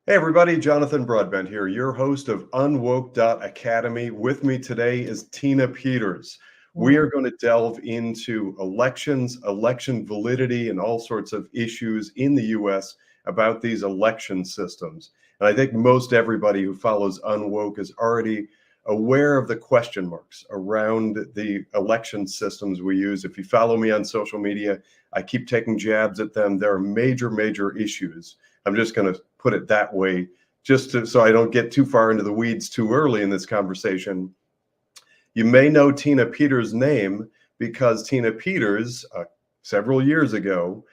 Hey everybody, Jonathan Broadbent here, your host of UnWoke Academy. With me today is Tina Peters. We Mm. are going to delve into elections, election validity, and all sorts of issues in the US about these election systems. And I think most everybody who follows UnWoke is already aware of the question marks around the election systems we use. If you follow me on social media, I keep taking jabs at them. There are major issues. I'm just going to put it that way, so I don't get too far into the weeds too early in this conversation. You may know Tina Peters' name because Tina Peters, several years ago,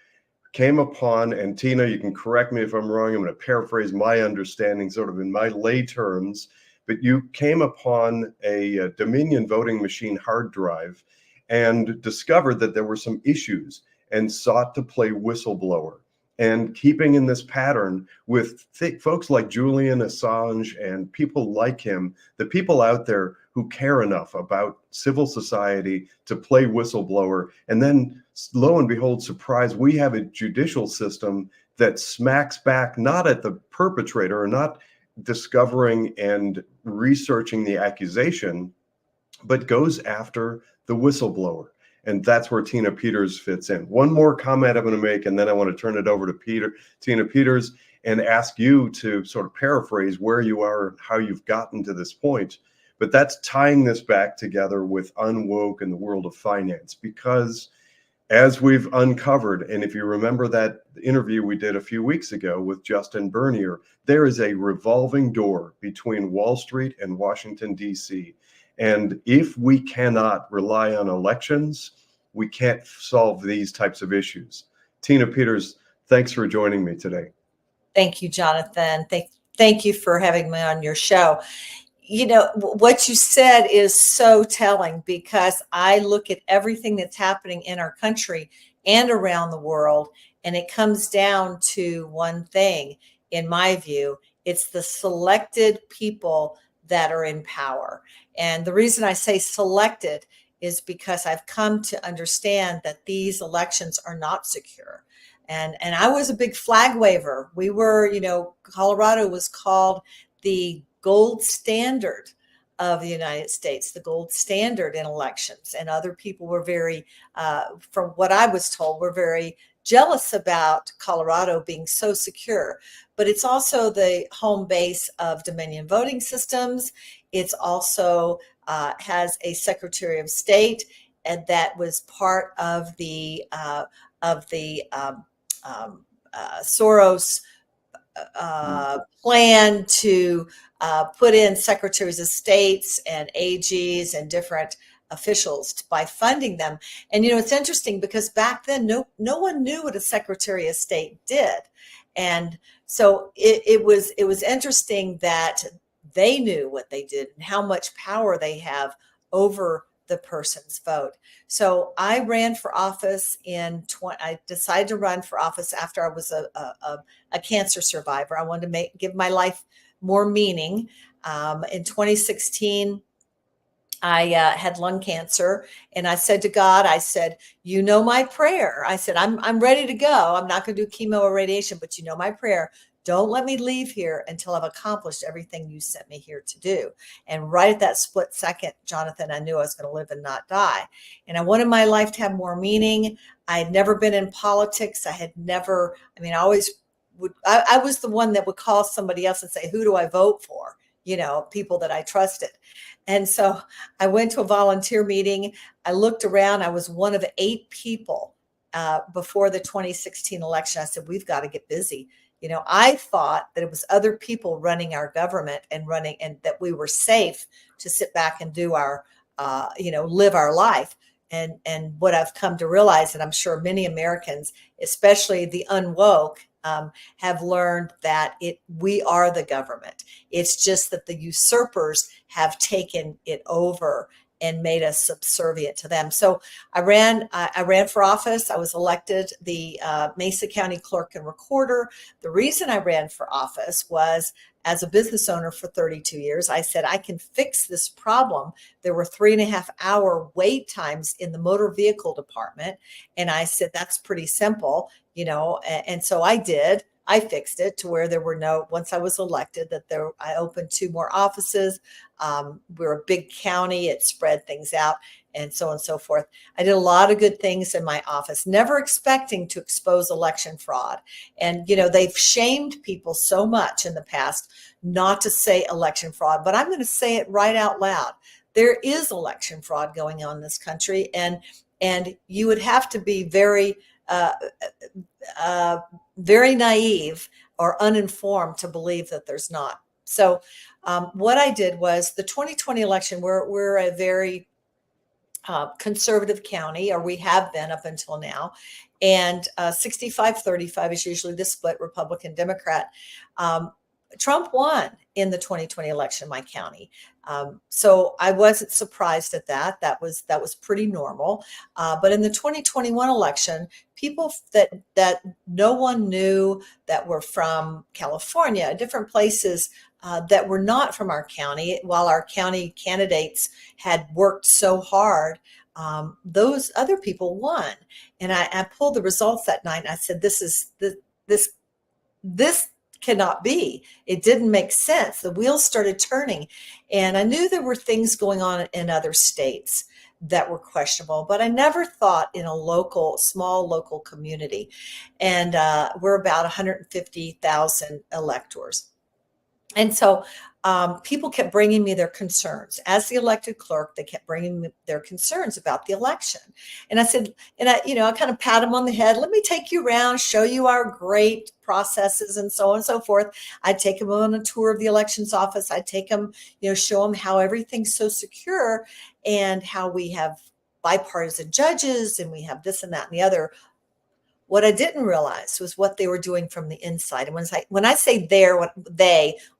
came upon, and Tina, you can correct me if I'm wrong, I'm going to paraphrase my understanding sort of in my lay terms, but you came upon a Dominion voting machine hard drive and discovered that there were some issues and sought to play whistleblower. And keeping in this pattern with folks like Julian Assange and people like him, the people out there who care enough about civil society to play whistleblower. And then, lo and behold, surprise, we have a judicial system that smacks back not at the perpetrator or not discovering and researching the accusation, but goes after the whistleblower. And that's where Tina Peters fits in. One more comment I'm going to make, and then I want to turn it over to Tina Peters, and ask you to sort of paraphrase where you are and how you've gotten to this point. But that's tying this back together with UnWoke and the world of finance, because as we've uncovered, and if you remember that interview we did a few weeks ago with Justin Bernier, there is a revolving door between Wall Street and Washington, D.C. And if we cannot rely on elections, we can't solve these types of issues. Tina Peters, thanks for joining me today. Thank you, Jonathan. Thank you for having me on your show. You know, what you said is so telling, because I look at everything that's happening in our country and around the world, and it comes down to one thing, in my view. It's the selected people that are in power. And the reason I say selected is because I've come to understand that these elections are not secure. And I was a big flag waver. We were, Colorado was called the gold standard of the United States, the gold standard in elections. And other people were very, from what I was told, were very jealous about Colorado being so secure. But it's also the home base of Dominion voting systems. It's also has a Secretary of State, and that was part of the Soros plan to put in secretaries of states and AGs and different officials by funding them. And it's interesting because back then no one knew what a Secretary of State did, and so it was interesting that they knew what they did and how much power they have over the person's vote. So I ran for office I decided to run for office after I was a cancer survivor. I wanted to give my life more meaning. In 2016, I had lung cancer, and I said to God, I said, you know my prayer. I said, I'm ready to go. I'm not going to do chemo or radiation, but you know my prayer. Don't let me leave here until I've accomplished everything you sent me here to do. And right at that split second, Jonathan, I knew I was going to live and not die. And I wanted my life to have more meaning. I had never been in politics. I was the one that would call somebody else and say, who do I vote for? People that I trusted. And so I went to a volunteer meeting. I looked around. I was one of 8 people before the 2016 election. I said, we've got to get busy. I thought that it was other people running our government and that we were safe to sit back and do our, live our life. And what I've come to realize, and I'm sure many Americans, especially the unwoke, have learned that we are the government. It's just that the usurpers have taken it over and made us subservient to them. So I ran for office. I was elected the Mesa County Clerk and Recorder. The reason I ran for office was, as a business owner for 32 years, I said, I can fix this problem. There were 3.5-hour wait times in the motor vehicle department. And I said, that's pretty simple, and so I did. I fixed it to where there were no, once I was elected, I opened 2 more offices. We're a big county. It spread things out and so on and so forth. I did a lot of good things in my office, never expecting to expose election fraud. And, they've shamed people so much in the past not to say election fraud, but I'm going to say it right out loud. There is election fraud going on in this country, and you would have to be uh, very naive or uninformed to believe that there's not. So, what I did was the 2020 election. We're a very conservative county, or we have been up until now. And 65-35 is usually the split, Republican, Democrat. Trump won in the 2020 election in my county. So I wasn't surprised at that. That was pretty normal. But in the 2021 election, people that no one knew, that were from California, different places, that were not from our county, while our county candidates had worked so hard, those other people won. And I pulled the results that night, and I said, this cannot be. It didn't make sense. The wheels started turning, and I knew there were things going on in other states that were questionable, but I never thought in a small local community. And we're about 150,000 electors. And so people kept bringing me their concerns. As the elected clerk, they kept bringing me their concerns about the election. And I said, I kind of pat them on the head. Let me take you around, show you our great processes and so on and so forth. I'd take them on a tour of the elections office. I'd take them, show them how everything's so secure and how we have bipartisan judges and we have this and that and the other. What I didn't realize was what they were doing from the inside. And when I say when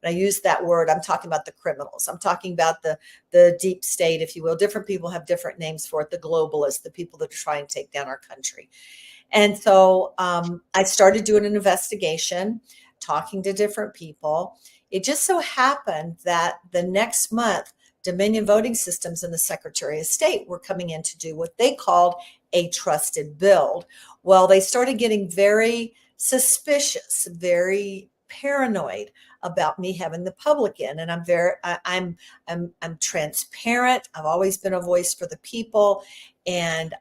I use that word, I'm talking about the criminals. I'm talking about the deep state, if you will. Different people have different names for it. The globalists, the people that try and take down our country. And so I started doing an investigation, talking to different people. It just so happened that the next month, Dominion Voting Systems and the Secretary of State were coming in to do what they called a trusted build. Well, they started getting very suspicious, very paranoid about me having the public in. And I'm transparent. I've always been a voice for the people. And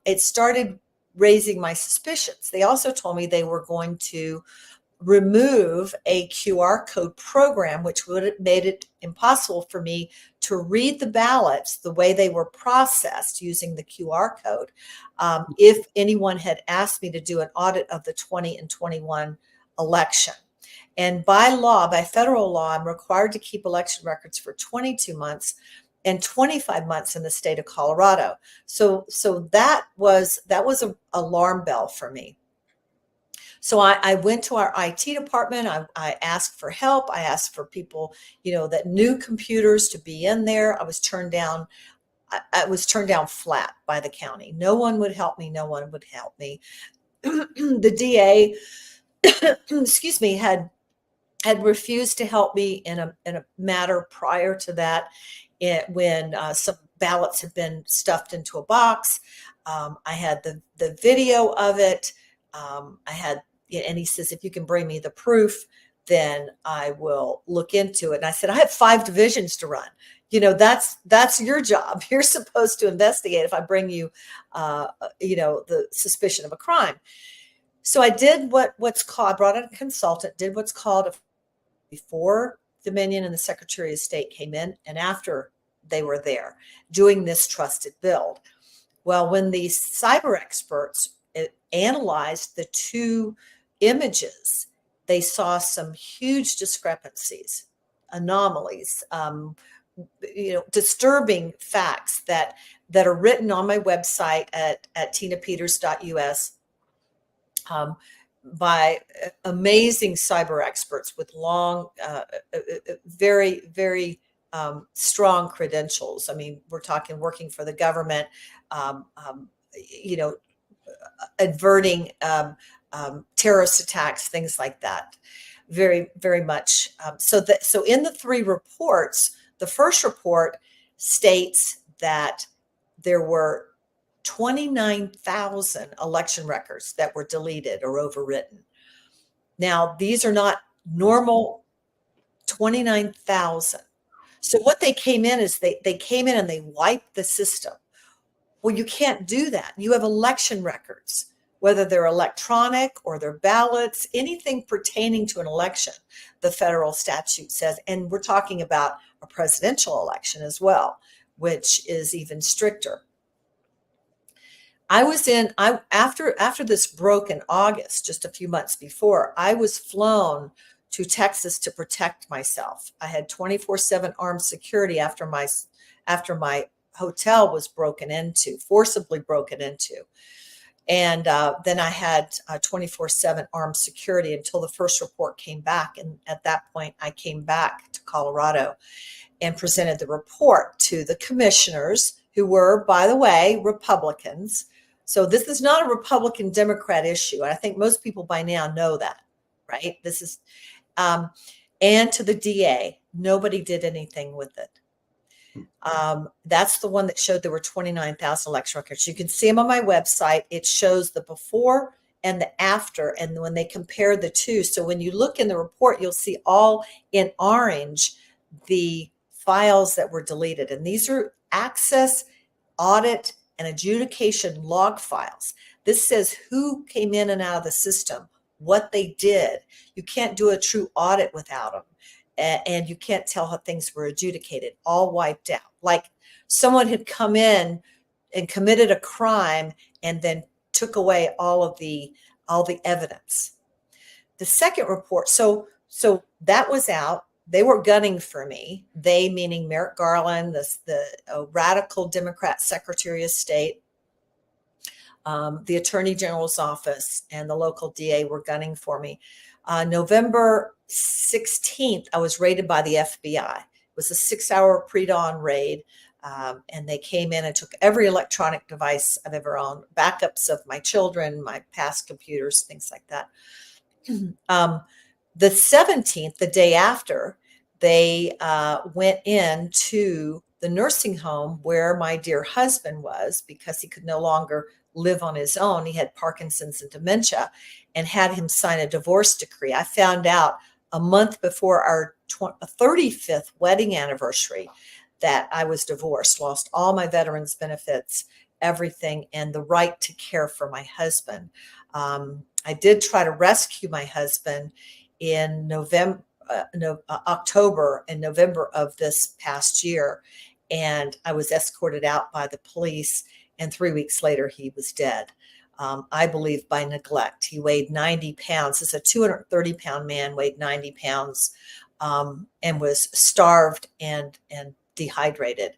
it started raising my suspicions. They also told me they were going to remove a QR code program, which would have made it impossible for me to read the ballots the way they were processed using the QR code. If anyone had asked me to do an audit of the 20 and 21 election. And by law, by federal law, I'm required to keep election records for 22 months and 25 months in the state of Colorado. So that was an alarm bell for me. So I went to our IT department. I asked for help. I asked for people, that knew computers to be in there. I was turned down. I was turned down flat by the county. No one would help me. No one would help me. The DA, excuse me, had refused to help me in a matter prior to that, when some ballots had been stuffed into a box. I had the video of it. And he says, if you can bring me the proof, then I will look into it. And I said, I have 5 divisions to run. That's your job. You're supposed to investigate if I bring you, the suspicion of a crime. So I did I brought in a consultant, did what's called before Dominion and the Secretary of State came in and after they were there doing this trusted build. Well, when the cyber experts analyzed the 2 images, they saw some huge discrepancies, anomalies, disturbing facts that are written on my website at tinapeters.us by amazing cyber experts with long, very, very strong credentials. I mean, we're talking working for the government, averting terrorist attacks, things like that. Very, very much. So in the 3 reports, the first report states that there were 29,000 election records that were deleted or overwritten. Now, these are not normal 29,000. So what they came in is they came in and they wiped the system. Well, you can't do that. You have election records, whether they're electronic or they're ballots, anything pertaining to an election, the federal statute says, and we're talking about a presidential election as well, which is even stricter. After this broke in August, just a few months before, I was flown to Texas to protect myself. I had 24/7 armed security after my hotel was forcibly broken into. And then I had 24/7 armed security until the first report came back. And at that point, I came back to Colorado and presented the report to the commissioners, who were, by the way, Republicans. So this is not a Republican Democrat issue. And I think most people by now know that, right? This is, and to the DA, nobody did anything with it. That's the one that showed there were 29,000 election records. You can see them on my website. It shows the before and the after, and when they compare the two. So when you look in the report, you'll see all in orange the files that were deleted. And these are access, audit, and adjudication log files. This says who came in and out of the system, what they did. You can't do a true audit without them. And you can't tell how things were adjudicated, all wiped out. Like someone had come in and committed a crime and then took away all the evidence. The second report, so that was out. They were gunning for me. They, meaning Merrick Garland, the radical Democrat Secretary of State, the Attorney General's office, and the local DA were gunning for me. November 16th, I was raided by the FBI. It was a 6-hour pre-dawn raid. And they came in and took every electronic device I've ever owned, backups of my children, my past computers, things like that. The 17th, the day after, they went into the nursing home where my dear husband was, because he could no longer live on his own. He had Parkinson's and dementia, and had him sign a divorce decree. I found out a month before our 35th wedding anniversary that I was divorced, lost all my veterans benefits, everything, and the right to care for my husband. I did try to rescue my husband in October and November of this past year, and I was escorted out by the police, and 3 weeks later he was dead. I believe by neglect. He weighed 90 pounds. This is a 230-pound man, weighed 90 pounds, and was starved and dehydrated.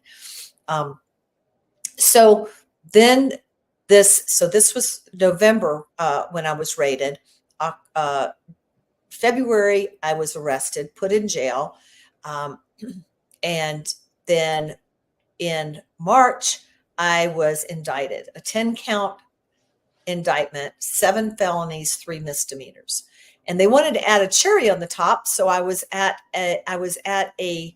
So this was November when I was raided. February, I was arrested, put in jail. And then in March, I was indicted, a 10-count indictment, 7 felonies, 3 misdemeanors. And they wanted to add a cherry on the top. So I was at a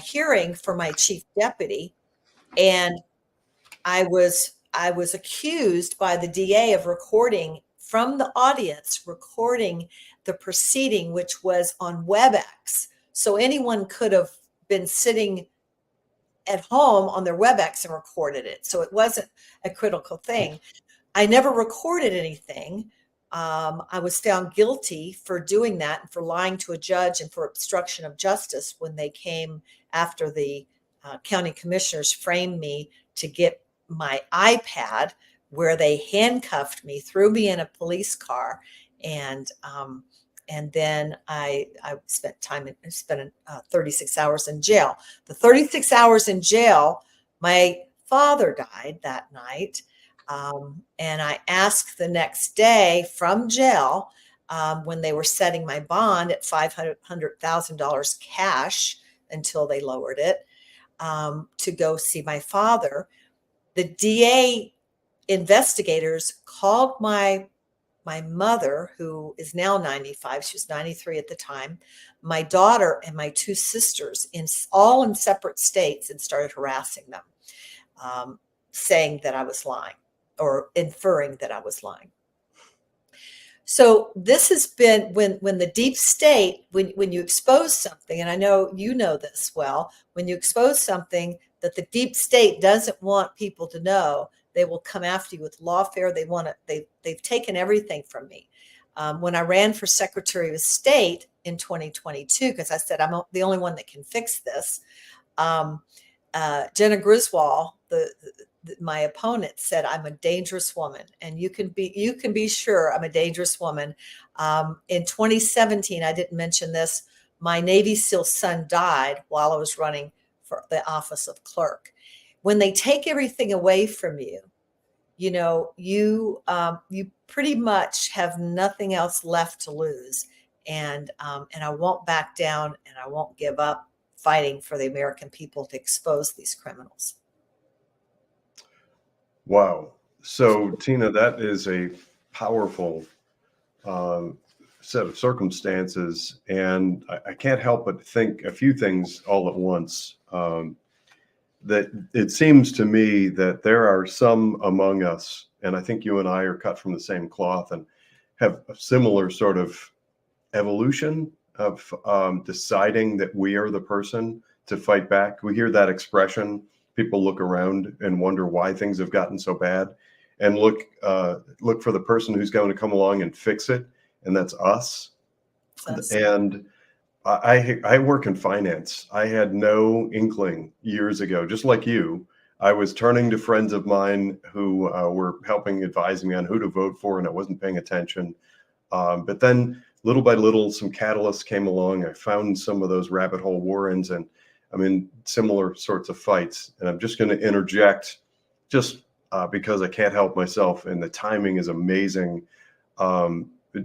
hearing for my chief deputy, and I was accused by the DA of recording from the audience, recording the proceeding, which was on WebEx. So anyone could have been sitting at home on their WebEx and recorded it. So it wasn't a critical thing. I never recorded anything. I was found guilty for doing that and for lying to a judge and for obstruction of justice when they came after the county commissioners framed me to get my iPad, where they handcuffed me, threw me in a police car, and then I spent 36 hours in jail. The 36 hours in jail, my father died that night. And I asked the next day from jail, when they were setting my bond at $500,000 cash until they lowered it, to go see my father. The DA investigators called my mother, who is now 95. She was 93 at the time, my daughter and my 2 sisters, all in separate states, and started harassing them, saying that I was lying, or inferring that I was lying. So this has been when the deep state, when you expose something, and I know you know this well, when you expose something that the deep state doesn't want people to know, they will come after you with lawfare. They want to. They've taken everything from me. When I ran for Secretary of State in 2022, because I said I'm the only one that can fix this. Um, Jenna Griswold, my opponent, said I'm a dangerous woman, and you can be sure I'm a dangerous woman. In 2017, I didn't mention this. My Navy SEAL son died while I was running for the office of clerk. When they take everything away from you, you pretty much have nothing else left to lose, and I won't back down, and I won't give up fighting for the American people to expose these criminals. Wow. So, Tina, that is a powerful um, set of circumstances. And I can't help but think a few things all at once. That it seems to me that there are some among us, and I think you and I are cut from the same cloth and have a similar sort of evolution of deciding that we are the person to fight back. We hear that expression. People look around and wonder why things have gotten so bad, and look for the person who's going to come along and fix it, and that's us. That's, And I work in finance. I had no inkling years ago, just like you. I was turning to friends of mine who were helping advise me on who to vote for, and I wasn't paying attention. But then little by little, some catalysts came along. I found some of those rabbit hole war-ins, and I'm in similar sorts of fights. And I'm just going to interject just because I can't help myself, and the timing is amazing.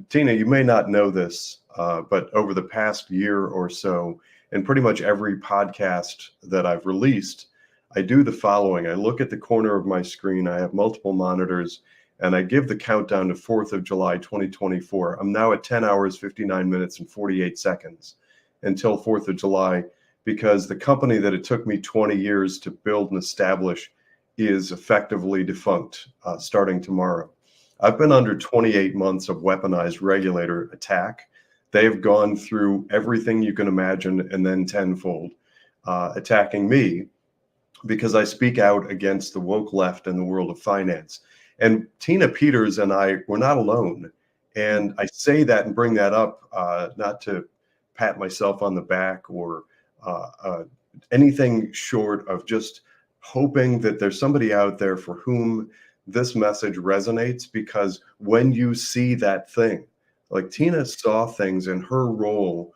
Tina, you may not know this, but over the past year or so, in pretty much every podcast that I've released, I do the following. I look at the corner of my screen. I have multiple monitors, and I give the countdown to 4th of July, 2024. I'm now at 10 hours, 59 minutes, and 48 seconds until 4th of July, because the company that it took me 20 years to build and establish is effectively defunct starting tomorrow. I've been under 28 months of weaponized regulator attack. They've gone through everything you can imagine and then tenfold, attacking me because I speak out against the woke left and the world of finance. And Tina Peters and I were not alone. And I say that and bring that up, not to pat myself on the back or anything short of just hoping that there's somebody out there for whom this message resonates, because when you see that thing, like Tina saw things in her role,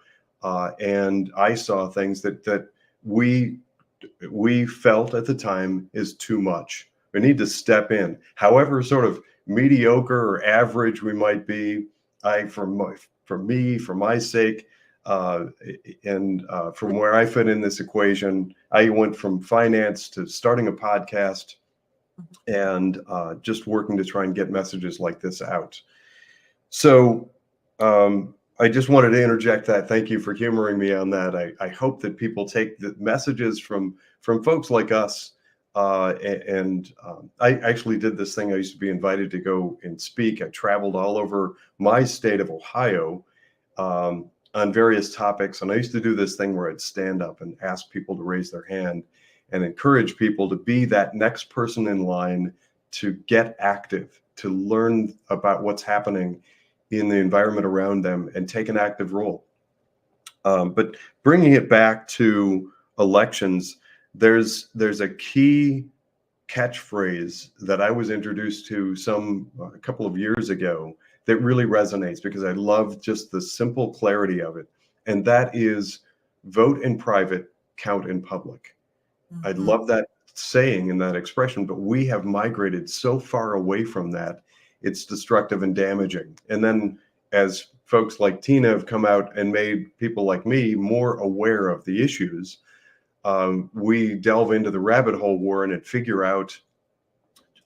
and I saw things that we felt at the time is too much. We need to step in, however sort of mediocre or average we might be. For my sake, and from where I fit in this equation, I went from finance to starting a podcast and just working to try and get messages like this out. So I just wanted to interject that. Thank you for humoring me on that. I hope that people take the messages from folks like us. I actually did this thing. I used to be invited to go and speak. I traveled all over my state of Ohio on various topics. And I used to do this thing where I'd stand up and ask people to raise their hand and encourage people to be that next person in line to get active, to learn about what's happening in the environment around them and take an active role. But bringing it back to elections, there's a key catchphrase that I was introduced to a couple of years ago that really resonates, because I love just the simple clarity of it. And that is, vote in private, count in public. I love that saying and that expression, but we have migrated so far away from that, it's destructive and damaging. And then as folks like Tina have come out and made people like me more aware of the issues, we delve into the rabbit hole war and figure out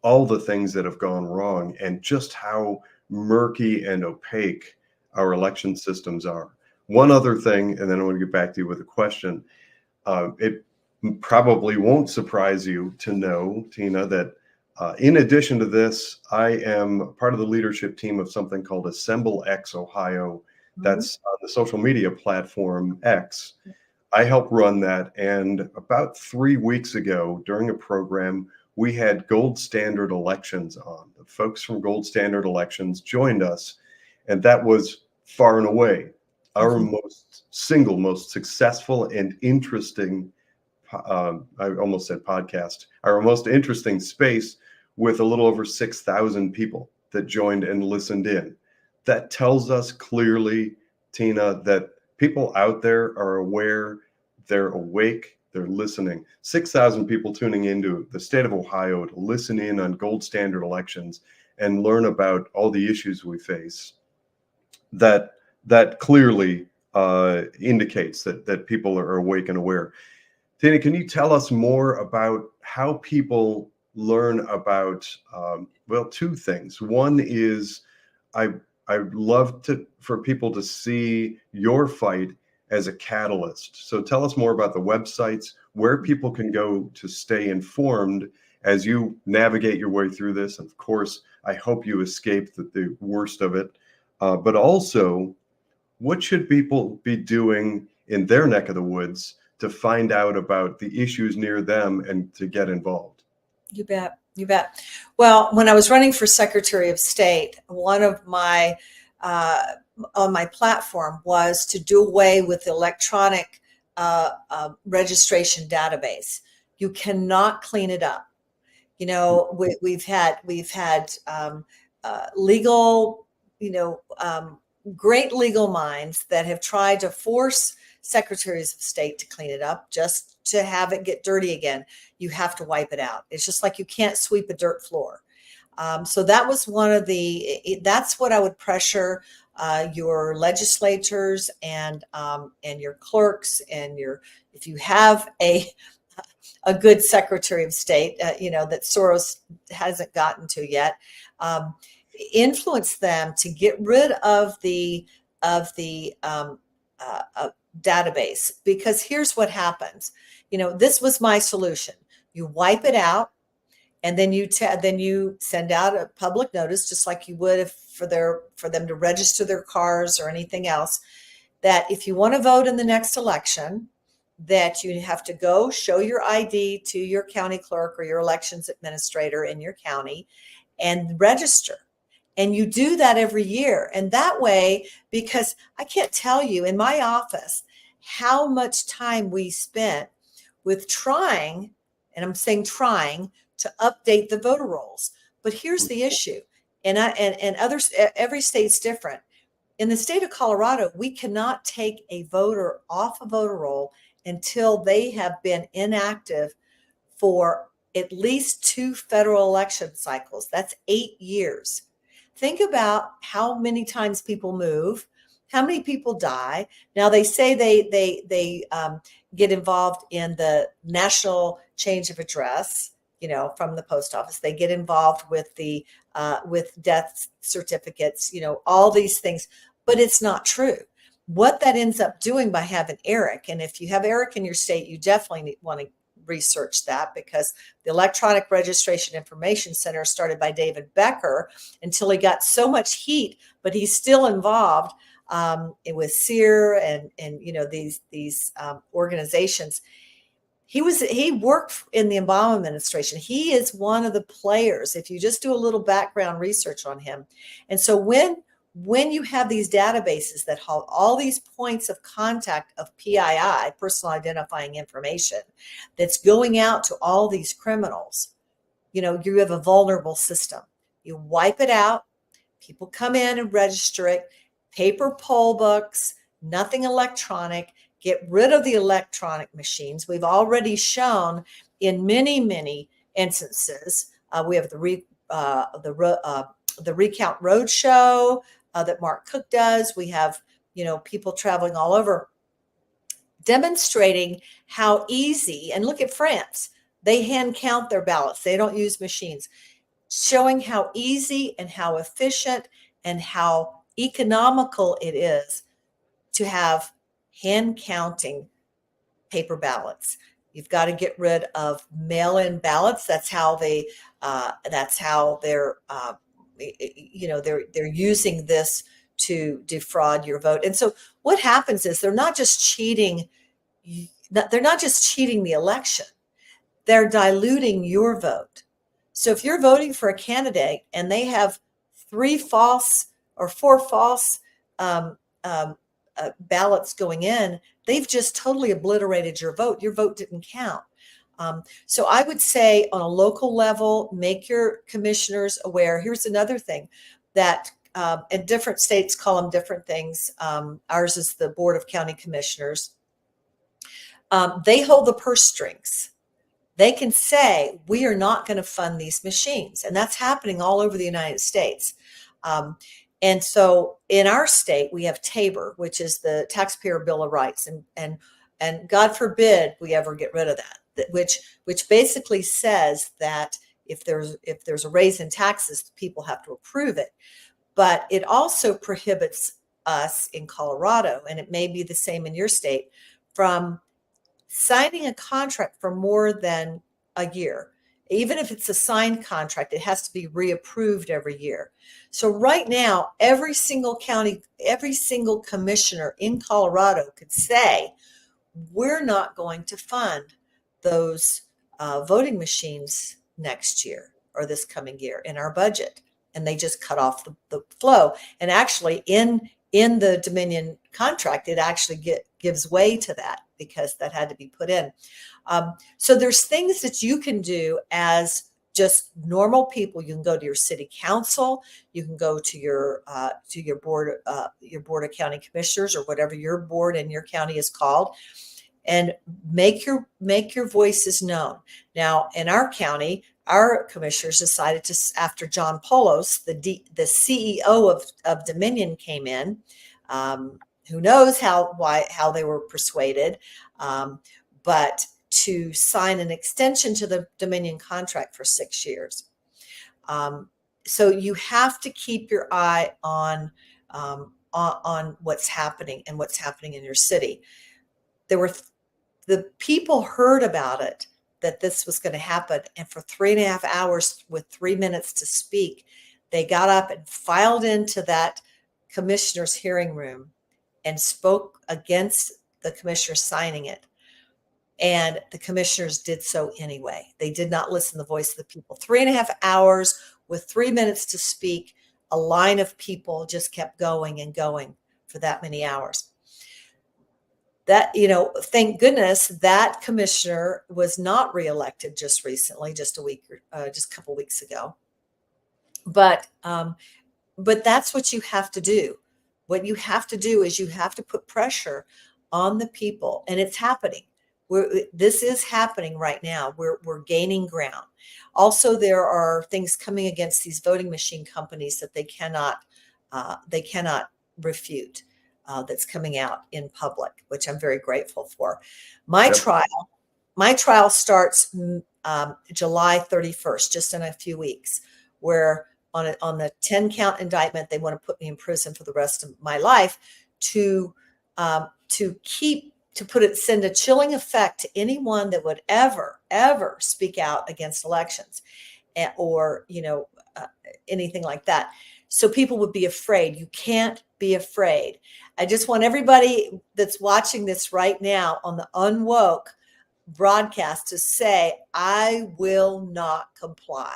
all the things that have gone wrong and just how murky and opaque our election systems are. One other thing, and then I want to get back to you with a question. It probably won't surprise you to know, Tina, that In addition to this, I am part of the leadership team of something called Assemble X Ohio. Mhm. That's on the social media platform X. I help run that. And about 3 weeks ago, during a program, we had Gold Standard Elections on. The folks from Gold Standard Elections joined us, and that was far and away our Mhm. most successful and interesting, I almost said podcast, our most interesting space, with a little over 6,000 people that joined and listened in. That tells us clearly, Tina, that people out there are aware, they're awake, they're listening. 6,000 people tuning into the state of Ohio to listen in on Gold Standard Elections and learn about all the issues we face. That clearly indicates that people are awake and aware. Tina, can you tell us more about how people learn about, well, two things. One is I I'd love for people to see your fight as a catalyst. So tell us more about the websites, where people can go to stay informed as you navigate your way through this. And of course, I hope you escape the worst of it. But also, what should people be doing in their neck of the woods to find out about the issues near them and to get involved? You bet. You bet. Well, when I was running for Secretary of State, one of my uh, on my platform was to do away with the electronic registration database. You cannot clean it up. We've had legal, you know, great legal minds that have tried to force secretaries of state to clean it up just to have it get dirty again. You have to wipe it out. It's just like you can't sweep a dirt floor. So that was that's what I would pressure your legislators and your clerks and if you have a good Secretary of State, that Soros hasn't gotten to yet, um, influence them to get rid of the database. Because here's what happens. This was my solution. You wipe it out, and then you send out a public notice, just like you would if for them to register their cars or anything else, that if you want to vote in the next election, that you have to go show your ID to your county clerk or your elections administrator in your county and register. And you do that every year. And that way, because I can't tell you in my office how much time we spent with trying, and I'm saying trying, to update the voter rolls. But here's the issue, and others, every state's different. In the state of Colorado, we cannot take a voter off a voter roll until they have been inactive for at least 2 federal election cycles. That's 8 years. Think about how many times people move, how many people die. Now they say they get involved in the national change of address, from the post office. They get involved with the with death certificates, all these things, but it's not true. What that ends up doing by having Eric, and if you have Eric in your state, you definitely want to research that, because the Electronic Registration Information Center started by David Becker until he got so much heat, but he's still involved with SEER and these organizations. He worked in the Obama administration. He is one of the players, if you just do a little background research on him. And so when you have these databases that hold all these points of contact of PII, personal identifying information, that's going out to all these criminals, you have a vulnerable system. You wipe it out, people come in and register it, paper poll books, nothing electronic. Get rid of the electronic machines. We've already shown in many, many instances. We have the Recount Roadshow that Mark Cook does. We have people traveling all over, demonstrating how easy. And look at France; they hand count their ballots. They don't use machines, showing how easy and how efficient and how economical it is to have hand counting paper ballots. You've got to get rid of mail-in ballots. That's how they're they're using this to defraud your vote. And so what happens is they're not just cheating the election, they're diluting your vote. So if you're voting for a candidate and they have 4 false um, ballots going in, they've just totally obliterated your vote. Your vote didn't count. So I would say on a local level, make your commissioners aware. Here's another thing that and different states call them different things. Ours is the Board of County Commissioners. They hold the purse strings. They can say, we are not going to fund these machines. And that's happening all over the United States. And so in our state, we have TABOR, which is the Taxpayer Bill of Rights. And God forbid we ever get rid of that, which basically says that if there's a raise in taxes, people have to approve it. But it also prohibits us in Colorado, and it may be the same in your state, from signing a contract for more than a year. Even if it's a signed contract, it has to be reapproved every year. So right now, every single county, every single commissioner in Colorado could say, we're not going to fund those voting machines next year or this coming year in our budget. And they just cut off the flow. And actually in the Dominion contract, it actually gives way to that because that had to be put in. So there's things that you can do as just normal people. You can go to your city council. You can go to your board of county commissioners, or whatever your board in your county is called, and make your voices known. Now, in our county, our commissioners decided to, after John Polos, the CEO of Dominion, came in. Who knows how they were persuaded, but to sign an extension to the Dominion contract for 6 years. So you have to keep your eye on what's happening and what's happening in your city. The people heard about it, that this was going to happen, and for 3.5 hours with 3 minutes to speak, they got up and filed into that commissioner's hearing room and spoke against the commissioner signing it. And the commissioners did so anyway. They did not listen to the voice of the people. 3.5 hours with 3 minutes to speak, a line of people just kept going and going for that many hours. That, thank goodness that commissioner was not reelected just recently, just a couple weeks ago. But that's what you have to do. What you have to do is you have to put pressure on the people, and it's happening. This is happening right now. We're gaining ground. Also, there are things coming against these voting machine companies that they cannot refute. That's coming out in public, which I'm very grateful for. My trial starts July 31st, just in a few weeks, where on the 10-count indictment, they want to put me in prison for the rest of my life to send a chilling effect to anyone that would ever speak out against elections, or anything like that. So people would be afraid. You can't be afraid. I just want everybody that's watching this right now on the UnWoke broadcast to say, I will not comply.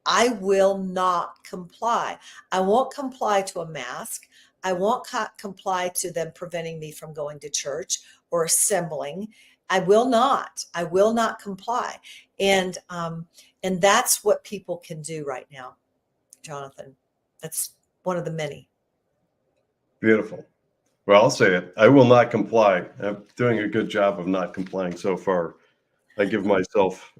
I will not comply. I won't comply to a mask. I won't comply to them preventing me from going to church or assembling. I will not comply. And that's what people can do right now, Jonathan. That's one of the many. Beautiful. Well, I'll say it. I will not comply. I'm doing a good job of not complying so far. I give myself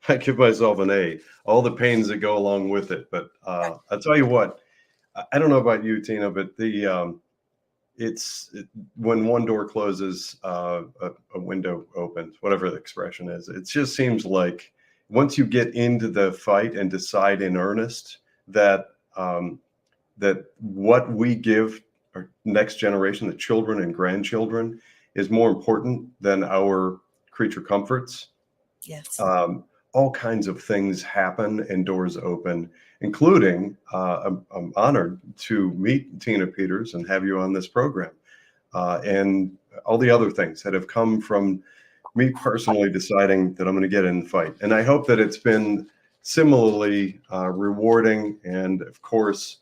an A. All the pains that go along with it. But I'll tell you what. I don't know about you, Tina, but when one door closes, a window opens. Whatever the expression is. It just seems like once you get into the fight and decide in earnest that what we give our next generation, the children and grandchildren, is more important than our creature comforts. Yes. All kinds of things happen and doors open, including I'm honored to meet Tina Peters and have you on this program, and all the other things that have come from me personally deciding that I'm going to get in the fight. And I hope that it's been similarly rewarding, and of course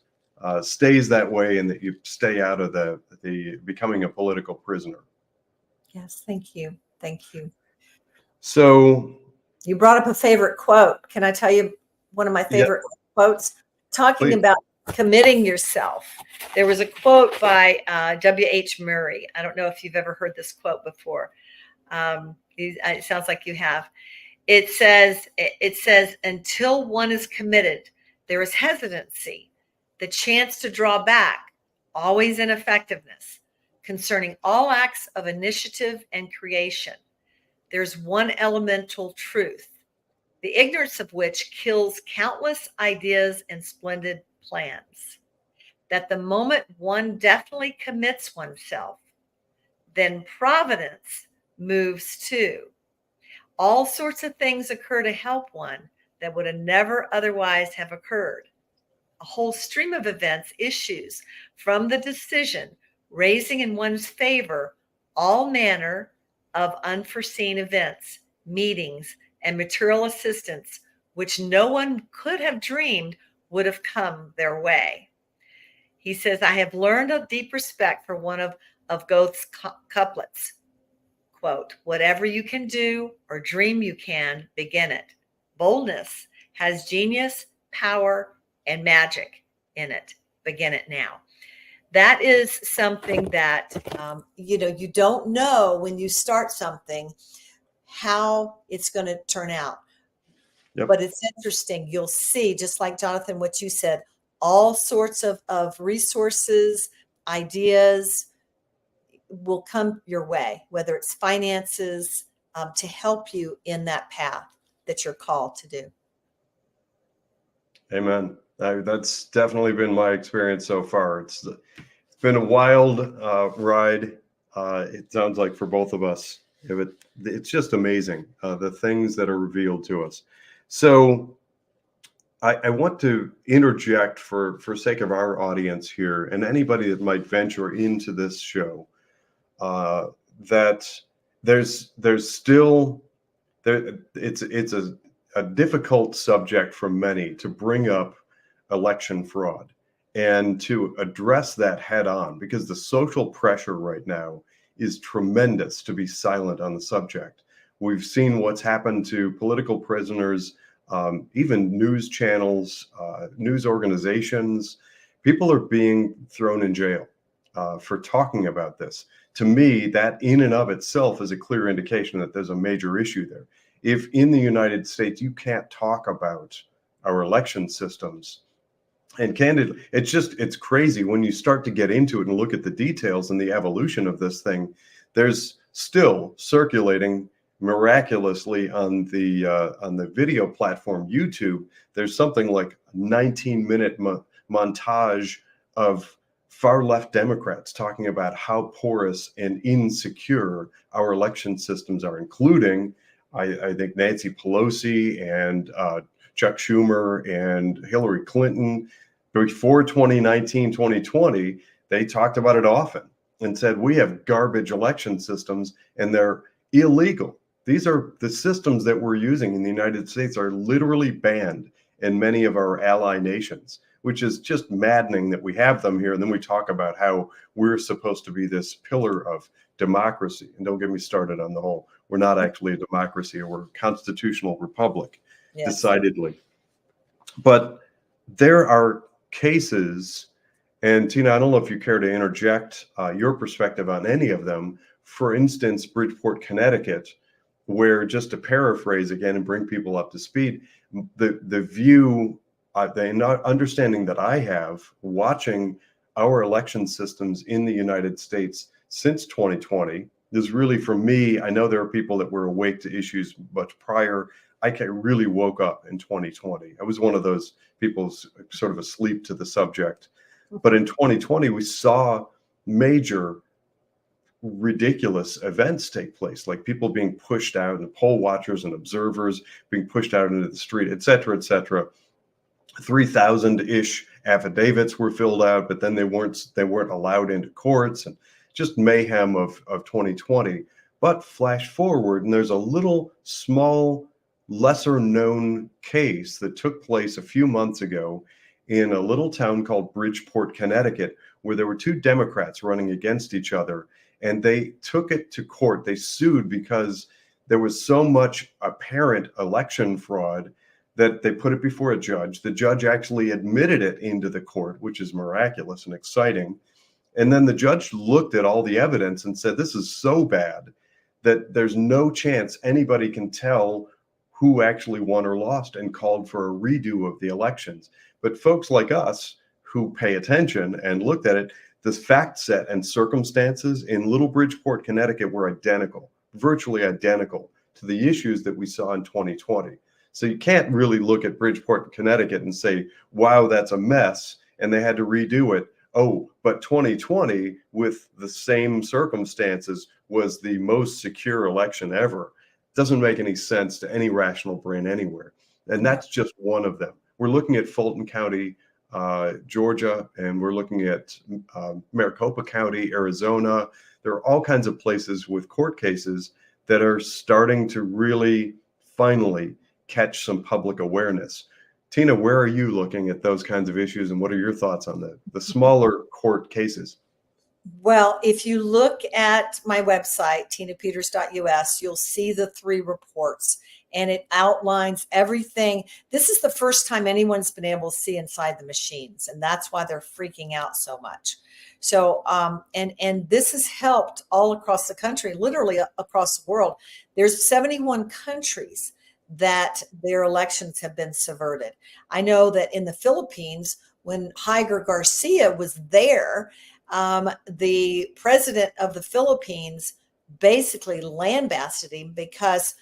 stays that way, and that you stay out of the becoming a political prisoner. Yes. Thank you. Thank you. So You brought up a favorite quote. Can I tell you one of my favorite quotes? Talking please. about committing yourself. There was a quote by W.H. Murray. I don't know if you've ever heard this quote before. It sounds like you have. It says, until one is committed, there is hesitancy, the chance to draw back, always ineffectiveness, concerning all acts of initiative and creation. There's one elemental truth, the ignorance of which kills countless ideas and splendid plans, that the moment one definitely commits oneself, then providence moves too. All sorts of things occur to help one that would have never otherwise have occurred. A whole stream of events issues from the decision, raising in one's favor all manner of unforeseen events, meetings, and material assistance, which no one could have dreamed would have come their way. He says, I have learned a deep respect for one of Goethe's couplets. Quote, whatever you can do or dream you can, begin it. Boldness has genius, power, and magic in it. Begin it now. That is something that, you don't know when you start something how it's going to turn out. Yep. But it's interesting. You'll see, just like Jonathan, what you said, all sorts of resources, ideas will come your way, whether it's finances, to help you in that path that you're called to do. Amen. That's definitely been my experience so far. It's been a wild ride. It sounds like for both of us. It's just amazing, the things that are revealed to us. So I want to interject for sake of our audience here and anybody that might venture into this show, that there's still there. It's a difficult subject for many to bring up election fraud and to address that head on, because the social pressure right now is tremendous to be silent on the subject. We've seen what's happened to political prisoners, even news channels, news organizations. People are being thrown in jail for talking about this. To me, that in and of itself is a clear indication that there's a major issue there. If in the United States you can't talk about our election systems, and candidly, it's crazy when you start to get into it and look at the details and the evolution of this thing. There's still circulating miraculously on the video platform YouTube. There's something like a 19-minute montage of far left Democrats talking about how porous and insecure our election systems are, including I think Nancy Pelosi and Chuck Schumer and Hillary Clinton. Before 2019, 2020, they talked about it often and said, we have garbage election systems and they're illegal. These are the systems that we're using in the United States are literally banned in many of our ally nations, which is just maddening that we have them here. And then we talk about how we're supposed to be this pillar of democracy. And don't get me started on the whole, we're not actually a democracy, or we're a constitutional republic, yes, decidedly. But there are cases, and Tina, I don't know if you care to interject your perspective on any of them. For instance, Bridgeport, Connecticut, where, just to paraphrase again and bring people up to speed, the view, the understanding that I have watching our election systems in the United States since 2020 is really, for me, I know there are people that were awake to issues much prior. I really woke up in 2020. I was one of those people sort of asleep to the subject. But in 2020, we saw major ridiculous events take place, like people being pushed out and poll watchers and observers being pushed out into the street, et cetera, et cetera. 3,000-ish affidavits were filled out, but then they weren't allowed into courts, and just mayhem of 2020. But flash forward, and there's a little small, lesser known case that took place a few months ago in a little town called Bridgeport, Connecticut, where there were two Democrats running against each other, and they took it to court. They sued because there was so much apparent election fraud that they put it before a judge. The judge actually admitted it into the court, which is miraculous and exciting. And then the judge looked at all the evidence and said, this is so bad that there's no chance anybody can tell who actually won or lost, and called for a redo of the elections. But folks like us who pay attention and looked at it, the fact set and circumstances in Little Bridgeport, Connecticut were identical, virtually identical to the issues that we saw in 2020. So you can't really look at Bridgeport, Connecticut and say, wow, that's a mess, and they had to redo it. Oh, but 2020, with the same circumstances, was the most secure election ever. Doesn't make any sense to any rational brain anywhere. And that's just one of them. We're looking at Fulton County, Georgia, and we're looking at Maricopa County, Arizona. There are all kinds of places with court cases that are starting to really finally catch some public awareness. Tina, where are you looking at those kinds of issues, and what are your thoughts on the smaller court cases? Well, if you look at my website, tinapeters.us, you'll see the 3 reports, and it outlines everything. This is the first time anyone's been able to see inside the machines, and that's why they're freaking out so much. So, and this has helped all across the country, literally across the world. There's 71 countries that their elections have been subverted. I know that in the Philippines, when Higer Garcia was there, the president of the Philippines basically lambasted him because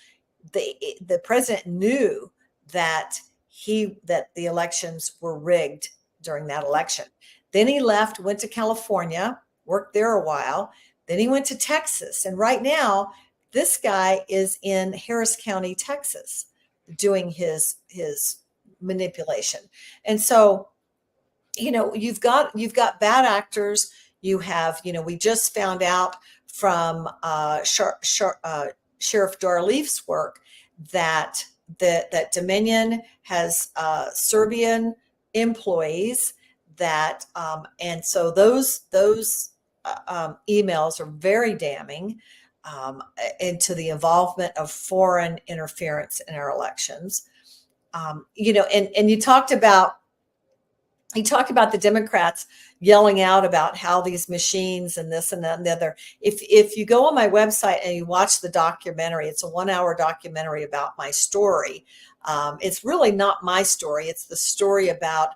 the president knew that the elections were rigged during that election. Then he left, went to California, worked there a while. Then he went to Texas, and right now this guy is in Harris County, Texas, doing his manipulation. And so, you've got bad actors. You have, we just found out from Sheriff Darleaf's work that Dominion has Serbian employees that, and so those emails are very damning into the involvement of foreign interference in our elections. And you talked about the Democrats yelling out about how these machines and this and that and the other. If you go on my website and you watch the documentary, it's a 1-hour documentary about my story. It's really not my story. It's the story about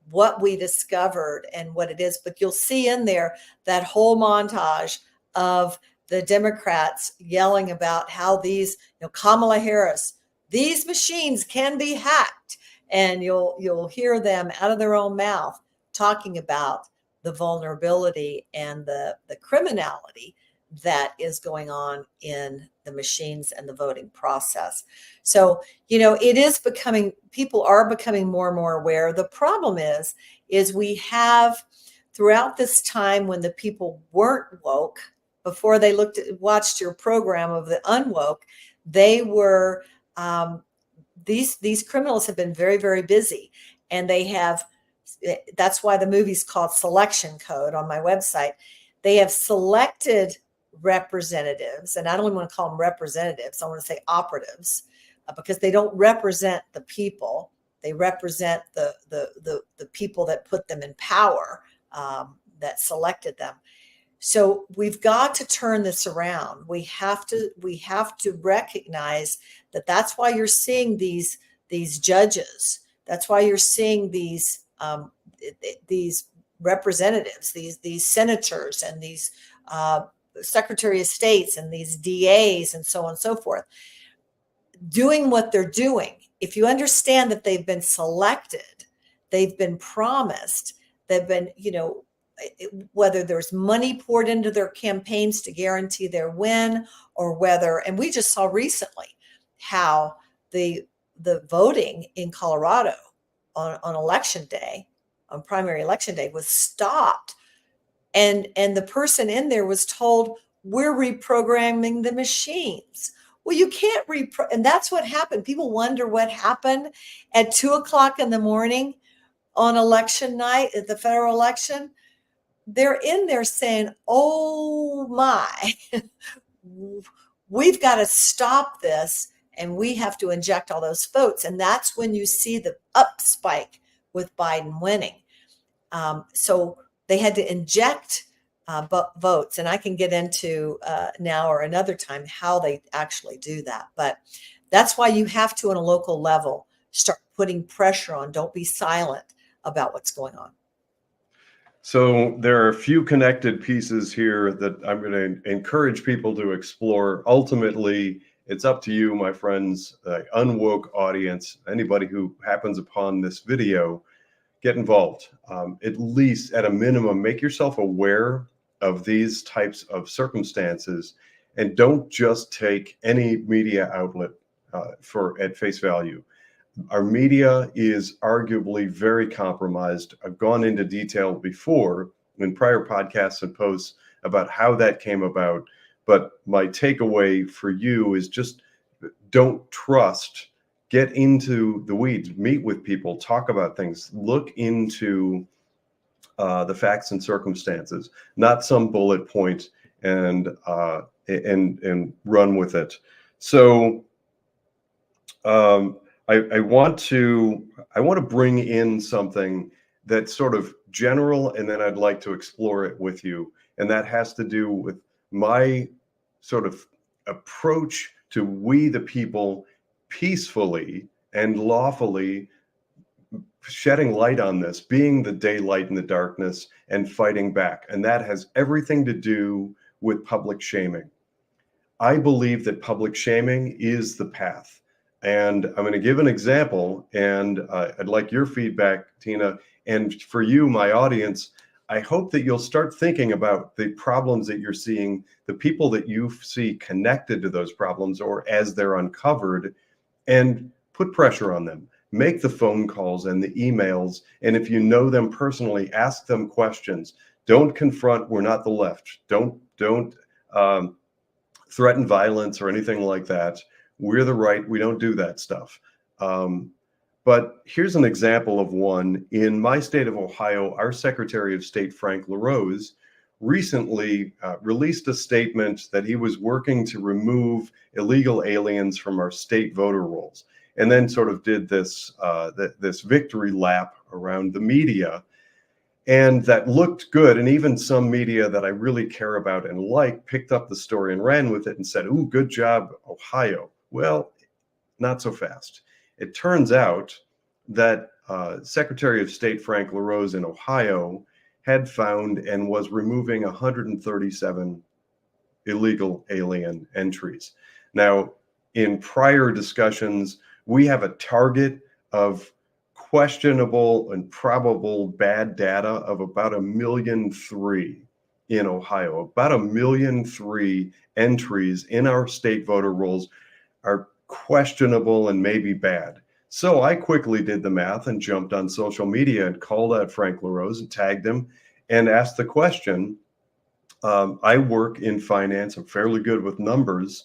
what we discovered and what it is. But you'll see in there that whole montage of the Democrats yelling about how these, Kamala Harris, these machines can be hacked. And you'll hear them out of their own mouth talking about the vulnerability and the criminality that is going on in the machines and the voting process. So, it is people are becoming more and more aware. The problem is we have, throughout this time when the people weren't woke, before they watched your program of the UnWoke, they were, these criminals have been very, very busy, and that's why the movie's called Selection Code on my website. They have selected representatives, and I don't even want to call them representatives. I want to say operatives, because they don't represent the people. They represent the people that put them in power, that selected them. So we've got to turn this around. We have to recognize that that's why you're seeing these judges. That's why you're seeing these representatives, these senators, and these Secretary of States, and these DAs, and so on and so forth, doing what they're doing. If you understand that they've been selected, they've been promised, they've been, whether there's money poured into their campaigns to guarantee their win, or whether, and we just saw recently how the voting in Colorado on election day, on primary election day, was stopped, and the person in there was told, we're reprogramming the machines. Well, you can't and that's what happened. People wonder what happened at 2:00 in the morning on election night at the federal election. They're in there saying, oh my, we've got to stop this, and we have to inject all those votes. And that's when you see the up spike with Biden winning. So they had to inject votes, and I can get into now or another time how they actually do that. But that's why you have to, on a local level, start putting pressure on. Don't be silent about what's going on. So there are a few connected pieces here that I'm going to encourage people to explore. Ultimately, it's up to you, my friends, UnWoke audience, anybody who happens upon this video, get involved. At least at a minimum, make yourself aware of these types of circumstances, and don't just take any media outlet at face value. Our media is arguably very compromised. I've gone into detail before in prior podcasts and posts about how that came about. But my takeaway for you is just don't trust. Get into the weeds, meet with people, talk about things, look into the facts and circumstances, not some bullet point and run with it. So I want to bring in something that's sort of general, and then I'd like to explore it with you. And that has to do with my sort of approach to we the people peacefully and lawfully shedding light on this, being the daylight in the darkness and fighting back. And that has everything to do with public shaming. I believe that public shaming is the path. And I'm going to give an example, and I'd like your feedback, Tina. And for you, my audience, I hope that you'll start thinking about the problems that you're seeing, the people that you see connected to those problems or as they're uncovered, and put pressure on them. Make the phone calls and the emails. And if you know them personally, ask them questions. Don't confront. We're not the left. Don't threaten violence or anything like that. We're the right. We don't do that stuff. But here's an example of one. In my state of Ohio, our Secretary of State, Frank LaRose, recently released a statement that he was working to remove illegal aliens from our state voter rolls, and then sort of did this this victory lap around the media. And that looked good. And even some media that I really care about and like picked up the story and ran with it and said, ooh, good job, Ohio. Well, not so fast. It turns out that Secretary of State Frank LaRose in Ohio had found and was removing 137 illegal alien entries. Now, in prior discussions, we have a target of questionable and probable bad data of about 1.3 million in Ohio. About 1.3 million entries in our state voter rolls are questionable and maybe bad. So I quickly did the math and jumped on social media and called out Frank LaRose and tagged him and asked the question. I work in finance. I'm fairly good with numbers.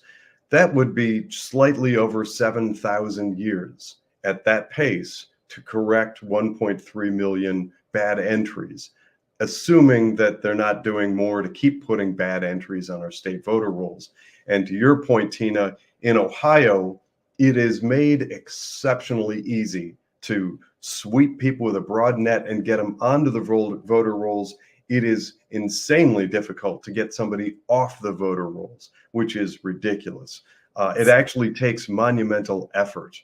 That would be slightly over 7,000 years at that pace to correct 1.3 million bad entries, assuming that they're not doing more to keep putting bad entries on our state voter rolls. And to your point, Tina, in Ohio, it is made exceptionally easy to sweep people with a broad net and get them onto the voter rolls. It is insanely difficult to get somebody off the voter rolls, which is ridiculous. It actually takes monumental effort.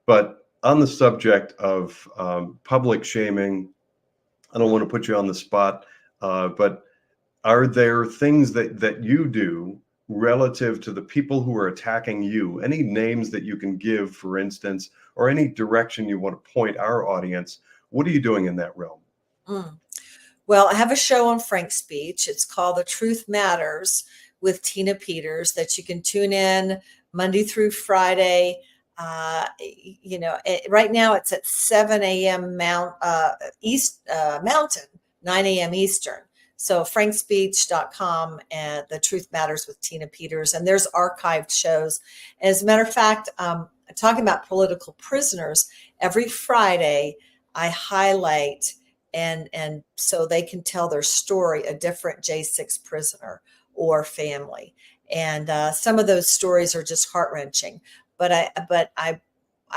But on the subject of public shaming, I don't want to put you on the spot, but are there things that you do relative to the people who are attacking you? Any names that you can give, for instance, or any direction you want to point our audience? What are you doing in that realm? Well, I have a show on Frank Speech. It's called The Truth Matters with Tina Peters that you can tune in Monday through Friday. Right now it's at 7 a.m. Mountain, 9 a.m. Eastern. So frankspeech.com and The Truth Matters with Tina Peters. And there's archived shows. As a matter of fact, talking about political prisoners, every Friday I highlight and so they can tell their story, a different J6 prisoner or family. And some of those stories are just heart-wrenching. But I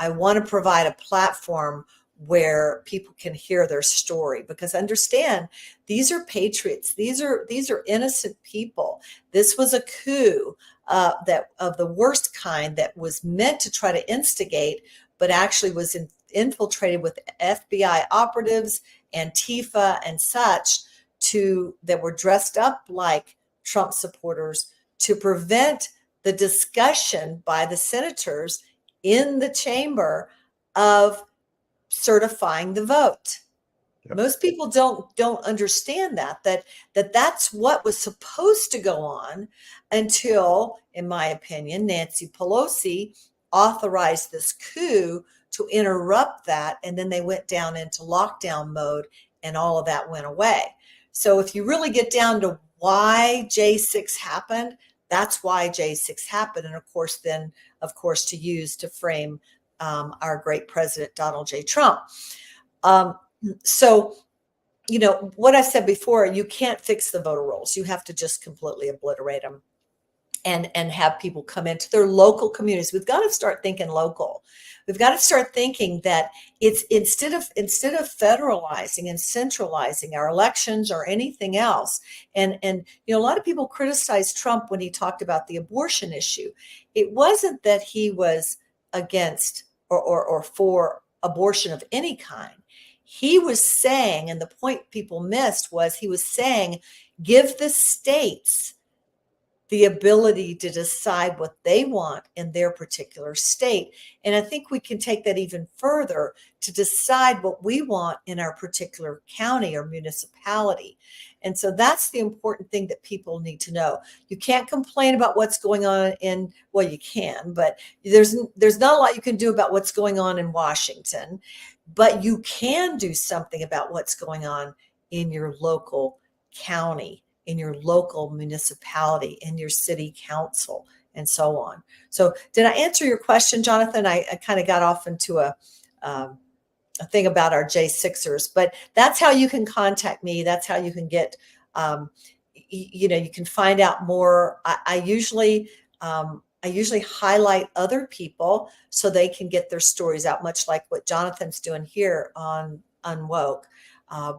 want to provide a platform where people can hear their story, because understand, these are patriots. These are innocent people. This was a coup that of the worst kind that was meant to try to instigate, but actually was infiltrated with FBI operatives, Antifa, and such that were dressed up like Trump supporters to prevent the discussion by the senators in the chamber of certifying the vote. Yep. Most people don't understand that's what was supposed to go on until, in my opinion, Nancy Pelosi authorized this coup to interrupt that, and then they went down into lockdown mode, and all of that went away. So if you really get down to why J6 happened, that's why J6 happened, and of course to use to frame our great president Donald J. Trump. So, what I said before, you can't fix the voter rolls. You have to just completely obliterate them and have people come into their local communities. We've got to start thinking local. We've got to start thinking that it's instead of federalizing and centralizing our elections or anything else. And a lot of people criticized Trump when he talked about the abortion issue. It wasn't that he was against or for abortion of any kind. He was saying, and the point people missed was, he was saying, give the states the ability to decide what they want in their particular state. And I think we can take that even further to decide what we want in our particular county or municipality. And so that's the important thing that people need to know. You can't complain about what's going on well, you can, but there's not a lot you can do about what's going on in Washington, but you can do something about what's going on in your local county, in your local municipality, in your city council, and so on. So did I answer your question, Jonathan? I kind of got off into a thing about our J6ers, but that's how you can contact me. That's how you can get, you can find out more. I usually highlight other people so they can get their stories out, much like what Jonathan's doing here on UnWoke,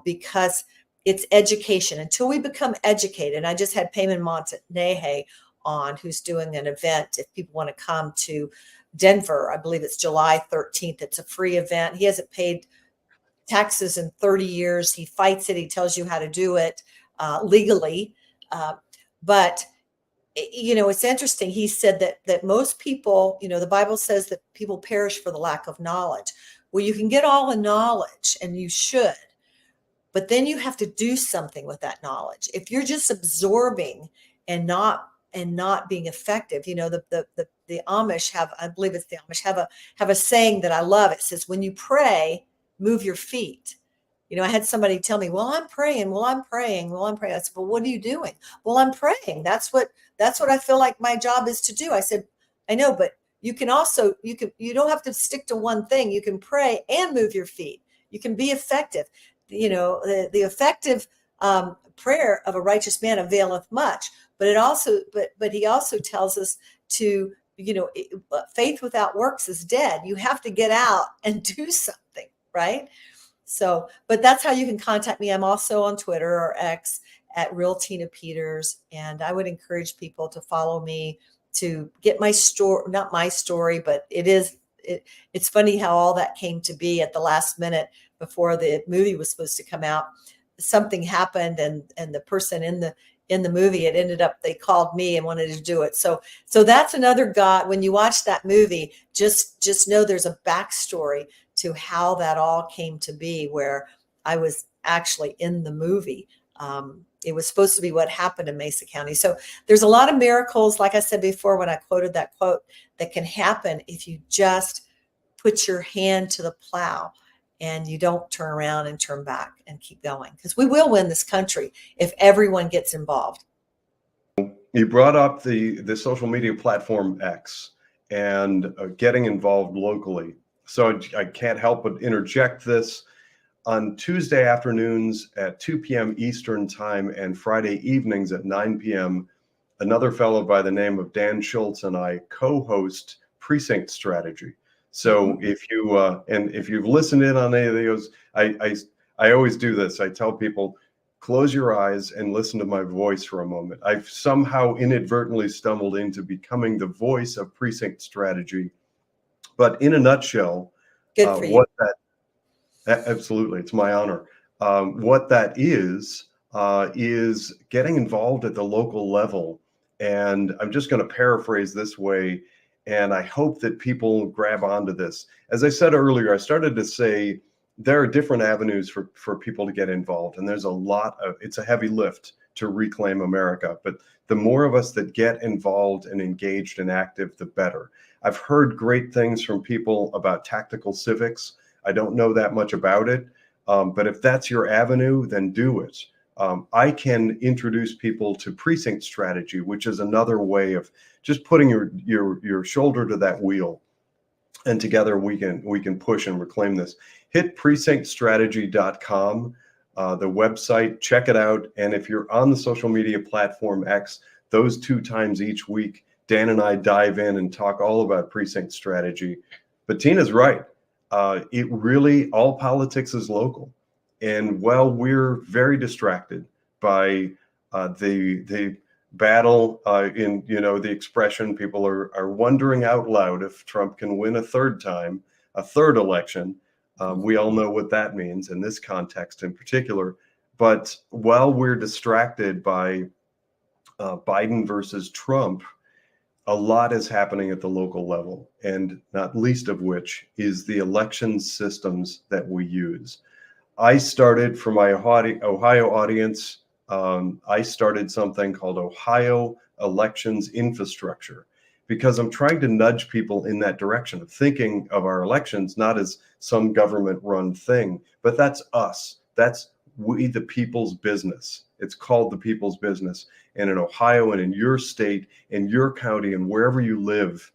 because it's education. Until we become educated, and I just had Payman Montaneje on, who's doing an event. If people want to come to Denver, I believe it's July 13th. It's a free event. He hasn't paid taxes in 30 years. He fights it. He tells you how to do it legally. But it's interesting. He said that most people, the Bible says that people perish for the lack of knowledge. Well, you can get all the knowledge, and you should. But then you have to do something with that knowledge. If you're just absorbing and not being effective, the Amish have, I believe it's the Amish, have a saying that I love. It says, when you pray, move your feet. I had somebody tell me, well, I'm praying. I said, well, what are you doing? Well, I'm praying. That's what I feel like my job is to do. I said, I know, but you don't have to stick to one thing. You can pray and move your feet. You can be effective. The effective prayer of a righteous man availeth much, but he also tells us to, faith without works is dead. You have to get out and do something, right? So, but that's how you can contact me. I'm also on Twitter or X at Real Tina Peters, and I would encourage people to follow me to get my story, not my story, but it's funny how all that came to be at the last minute before the movie was supposed to come out. Something happened, and the person in the movie, it ended up, they called me and wanted to do it. So that's another God. When you watch that movie, just know there's a backstory to how that all came to be, where I was actually in the movie. It was supposed to be what happened in Mesa County. So there's a lot of miracles, like I said before when I quoted that quote, that can happen if you just put your hand to the plow and you don't turn around and turn back and keep going. Because we will win this country if everyone gets involved. You brought up the social media platform X and getting involved locally. So I can't help but interject this. On Tuesday afternoons at 2 p.m. Eastern time and Friday evenings at 9 p.m., another fellow by the name of Dan Schultz and I co-host Precinct Strategy. So if you've listened in on any of those, I always do this. I tell people, close your eyes and listen to my voice for a moment. I've somehow inadvertently stumbled into becoming the voice of Precinct Strategy. But in a nutshell, Good for you. what that absolutely, it's my honor. What that is getting involved at the local level. And I'm just going to paraphrase this way, and I hope that people grab onto this. As I said earlier, I started to say there are different avenues for people to get involved, and there's a lot of, it's a heavy lift to reclaim America. But the more of us that get involved and engaged and active, the better. I've heard great things from people about tactical civics. I don't know that much about it, but if that's your avenue, then do it. I can introduce people to Precinct Strategy, which is another way of just putting your shoulder to that wheel, and together we can push and reclaim this. Hit precinctstrategy.com, the website, check it out, and if you're on the social media platform X, those 2 times each week, Dan and I dive in and talk all about Precinct Strategy. But Tina's right. It really, all politics is local. And while we're very distracted by the battle in, the expression, people are wondering out loud if Trump can win a third time, a third election. We all know what that means in this context in particular. But while we're distracted by Biden versus Trump, a lot is happening at the local level, and not least of which is the election systems that we use. I started, for my Ohio audience, I started something called Ohio Elections Infrastructure, because I'm trying to nudge people in that direction of thinking of our elections not as some government-run thing, but that's us. That's we, the people's business. It's called the people's business. And in Ohio and in your state, in your county, and wherever you live,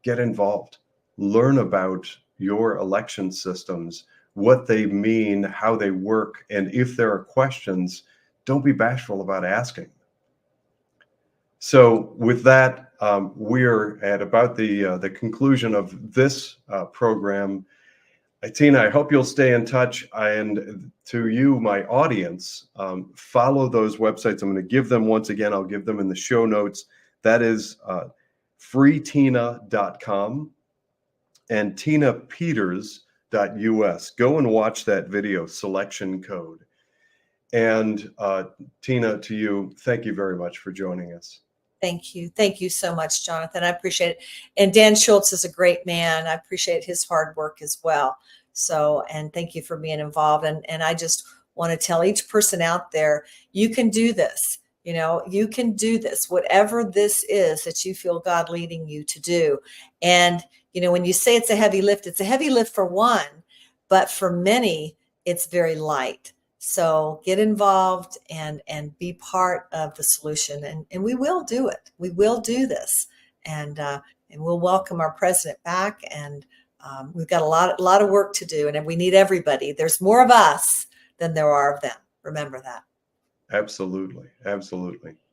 get involved. Learn about your election systems, what they mean, how they work, and if there are questions, don't be bashful about asking. So with that, we're at about the conclusion of this program. Tina, I hope you'll stay in touch. And to you, my audience, follow those websites. I'm going to give them once again. I'll give them in the show notes. That is freetina.com and tinapeters.us. Go and watch that video, Selection Code. And Tina, to you, thank you very much for joining us. Thank you. Thank you so much, Jonathan. I appreciate it. And Dan Schultz is a great man. I appreciate his hard work as well. So, and thank you for being involved. And I just want to tell each person out there, you can do this. You can do this, whatever this is that you feel God leading you to do. And, when you say it's a heavy lift for one, but for many, it's very light. So get involved and be part of the solution, and we will do it. We will do this, and we'll welcome our president back. And we've got a lot of work to do, and we need everybody. There's more of us than there are of them. Remember that. Absolutely, absolutely.